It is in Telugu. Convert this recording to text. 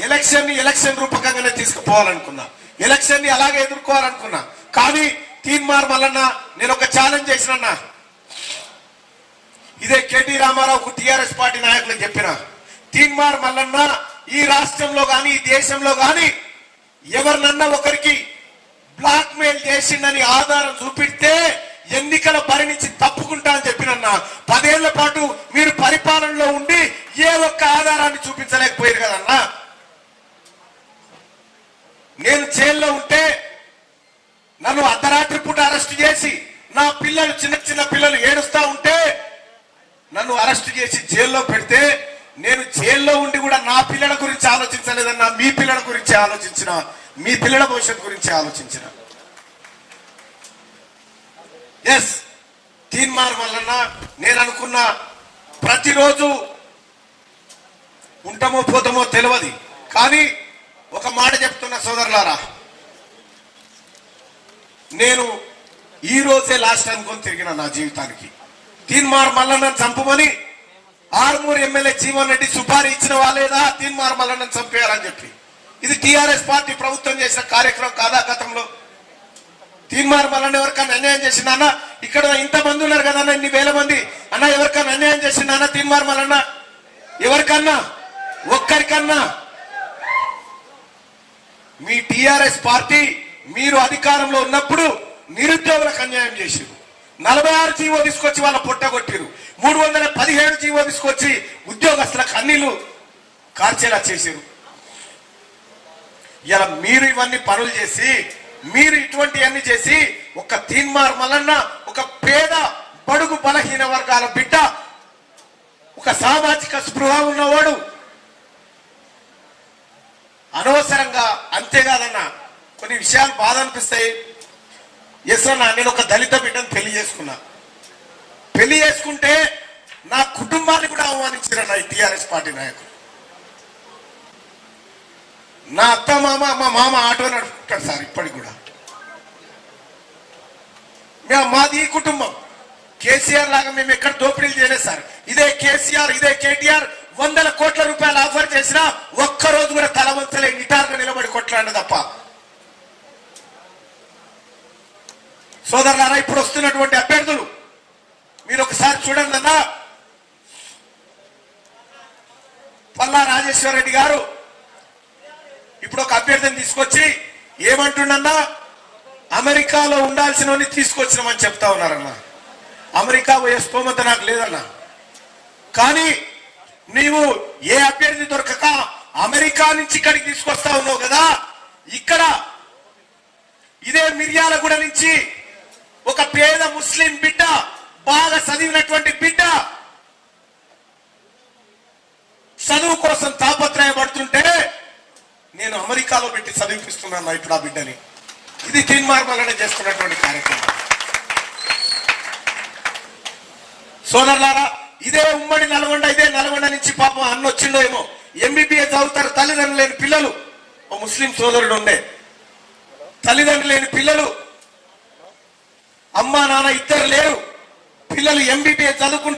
ఎలక్షన్ రూపకంగానే తీసుకుపోవాలనుకున్నా, ఎలక్షన్ ని అలాగే ఎదుర్కోవాలనుకున్నా. కానీ తీన్మార్ మల్లన్న నేను ఒక ఛాలెంజ్ చేసినన్నా, ఇదే కేటీ రామారావుకు టిఆర్ఎస్ పార్టీ నాయకులకు చెప్పిన, తీన్మార్ మల్లన్న ఈ రాష్ట్రంలో గాని ఈ దేశంలో గాని ఎవరినన్నా ఒకరికి బ్లాక్ మెయిల్ చేసిండని ఆధారం చూపిస్తే ఎన్నికల బరి నుంచి తప్పుకుంటా అని చెప్పినన్నా. 10 ఏళ్ల పాటు మీరు పరిపాలనలో ఉండి ఏ ఒక్క ఆధారాన్ని చూపించలేకపోయారు కదన్నా. నేను జైల్లో ఉంటే నన్ను అర్ధరాత్రి పూట అరెస్ట్ చేసి నా పిల్లలు చిన్న పిల్లలు ఏడుస్తా ఉంటే నన్ను అరెస్ట్ చేసి జైల్లో పెడితే నేను జైల్లో ఉండి కూడా నా పిల్లల గురించి ఆలోచించలేదన్నా. మీ పిల్లల గురించి ఆలోచించిన, మీ పిల్లల భవిష్యత్తు గురించి ఆలోచించిన. ఎస్, తీన్మార్ మల్లన్న నేను అనుకున్న ప్రతిరోజు ఉంటామో పోతామో తెలియదు, కానీ ఒక మాట చెప్తున్నా సోదరులారా, నేను ఈ రోజే లాస్ట్ అనుకొని తిరిగిన నా జీవితానికి. తీన్మార్ మల్లన్నను చంపమని ఆర్మూర్ ఎమ్మెల్యే జీవన్ రెడ్డి సుపారీ ఇచ్చిన వాళ్ళేదా తీన్మార్ మల్లన్నను చంపేయాలని చెప్పి? ఇది టిఆర్ఎస్ పార్టీ ప్రభుత్వం చేసిన కార్యక్రమం కాదా గతంలో? తీన్మార్ మల్లన్న ఎవరికన్నా అన్యాయం చేసిందా అన్న? ఇక్కడ ఇంతమంది ఉన్నారు కదన్నా, ఇన్ని వేల మంది అన్న, ఎవరికన్నా అన్యాయం చేసిందా అన్న తీన్మార్ మల్లన్న? ఎవరికన్నా ఒక్కరికన్నా? మీ టిఆర్ఎస్ పార్టీ మీరు అధికారంలో ఉన్నప్పుడు నిరుద్యోగులకు అన్యాయం చేశారు. 46 జీవో తీసుకొచ్చి వాళ్ళ పొట్టగొట్టారు. 317 జీవో తీసుకొచ్చి ఉద్యోగస్తులకు అన్నిలు కార్చేలా చేశారు. ఇలా మీరు ఇవన్నీ పనులు చేసి, మీరు ఇటువంటి అన్ని చేసి, ఒక తీన్మార్ మల్లన్న ఒక పేద బడుగు బలహీన వర్గాల బిడ్డ, ఒక సామాజిక స్పృహ ఉన్నవాడు అనవసరంగా. అంతేకాదన్నా, కొన్ని విషయాలు బాధ అనిపిస్తాయి. ఎస్ అన్నా, నేను ఒక దళిత బిడ్డను పెళ్లి చేసుకున్నా. పెళ్లి చేసుకుంటే నా కుటుంబాన్ని కూడా అవమానించారన్న ఈ టిఆర్ఎస్ పార్టీ నాయకులు. నా అత్త మామ, మా మామ ఆటో నడుపుకుంటాడు సార్ ఇప్పటికి కూడా. మాది ఈ కుటుంబం. కేసీఆర్ లాగా మేము ఎక్కడ దోపిడీలు చేయలేదు సార్. ఇదే కేసీఆర్, ఇదే కేటీఆర్ 100 కోట్ల రూపాయలు ఆఫర్ చేసినా ఒక్కరోజు కూడా తలవంచలే, నిటారుగా నిలబడి కొట్లాడిన తప్ప. సోదరులారా, ఇప్పుడు వస్తున్నటువంటి అభ్యర్థులు మీరు ఒకసారి చూడండి అన్నా. పల్లా రాజేశ్వర రెడ్డి గారు ఇప్పుడు ఒక అభ్యర్థిని తీసుకొచ్చి ఏమంటుండన్నా, అమెరికాలో ఉండాల్సిన తీసుకొచ్చినామని చెప్తా ఉన్నారన్నా. అమెరికా పోయే స్తోమత నాకు లేదన్నా. కానీ నీవు ఏ అభ్యర్థి దొరకక అమెరికా నుంచి ఇక్కడికి తీసుకొస్తా ఉన్నావు కదా. ఇక్కడ ఇదే మిర్యాలగూడ నుంచి ఒక పేద ముస్లిం బిడ్డ, బాగా చదివినటువంటి బిడ్డ, చదువు కోసం తాపత్రయపడుతుంటే నేను అమెరికాలో పెట్టి చదివిపిస్తున్నాను ఇప్పుడు ఆ బిడ్డని. ఇది తీన్మార్ మల్లన్న చేస్తున్నటువంటి కార్యక్రమం. సోదరులారా, ఇదే ఉమ్మడి నల్గొండ, ఇదే నల్గొండ నుంచి పాపం అన్న వచ్చిండో ఏమో, ఎంబీబీఎస్ చదువుతారు, తల్లిదండ్రులు లేని పిల్లలు. ఓ ముస్లిం సోదరుడు ఉండే, తల్లిదండ్రులు లేని పిల్లలు, అమ్మా నాన్న ఇద్దరు లేరు, పిల్లలు ఎంబీబీఎస్ చదువుకుంటారు.